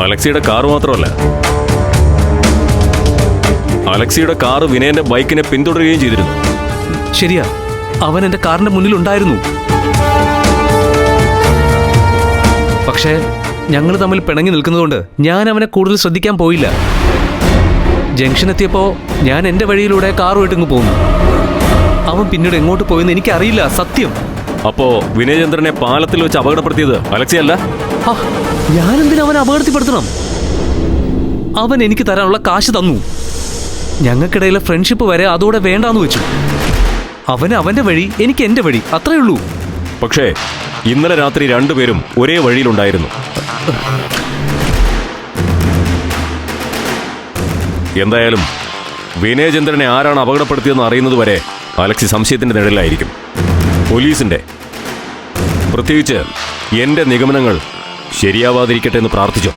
അലക്സിയുടെ car മാത്രമല്ല, അലക്സിയുടെ car വിനയന്റെ ബൈക്കിനെ പിന്തുടരുകയും ചെയ്തിരുന്നു. ശരിയാ, അവൻ എന്റെ കാറിന്റെ മുന്നിലുണ്ടായിരുന്നു. പക്ഷേ ഞങ്ങൾ തമ്മിൽ പിണങ്ങി നിൽക്കുന്നതുകൊണ്ട് ഞാൻ അവനെ കൂടുതൽ ശ്രദ്ധിക്കാൻ പോയില്ല. ജംഗ്ഷൻ എത്തിയപ്പോ ഞാൻ എന്റെ വഴിയിലൂടെ കാറുമായിട്ട് ഇങ്ങ് പോന്നു. അവൻ പിന്നീട് എങ്ങോട്ട് പോയെന്ന് എനിക്കറിയില്ല, സത്യം. അപ്പോ വിനയചന്ദ്രനെ പാലത്തിൽ വെച്ച് അപകടപ്പെടുത്തിയത് അലക്സി അല്ല? ഞാനെന്തിനാ അവനെ അപകടത്തിൽപ്പെടുത്തണം? അവൻ എനിക്ക് തരാനുള്ള കാശ് തന്നു. ഞങ്ങൾക്കിടയിലെ ഫ്രണ്ട്ഷിപ്പ് വരെ അതോടെ വേണ്ടാന്ന് വെച്ചു. അവന് അവന്റെ വഴി, എനിക്ക് എന്റെ വഴി, അത്രേ ഉള്ളൂ. പക്ഷേ ഇന്നലെ രാത്രി രണ്ടുപേരും ഒരേ വഴിയിലുണ്ടായിരുന്നു. എന്തായാലും വിനയചന്ദ്രനെ ആരാണ് അപകടപ്പെടുത്തിയതെന്ന് അറിയുന്നതുവരെ അലക്സി സംശയത്തിന്റെ നിഴലിലായിരിക്കും. പോലീസിന്റെ, പ്രത്യേകിച്ച് എന്റെ നിഗമനങ്ങൾ ശരിയാവാതിരിക്കട്ടെ എന്ന് പ്രാർത്ഥിച്ചു.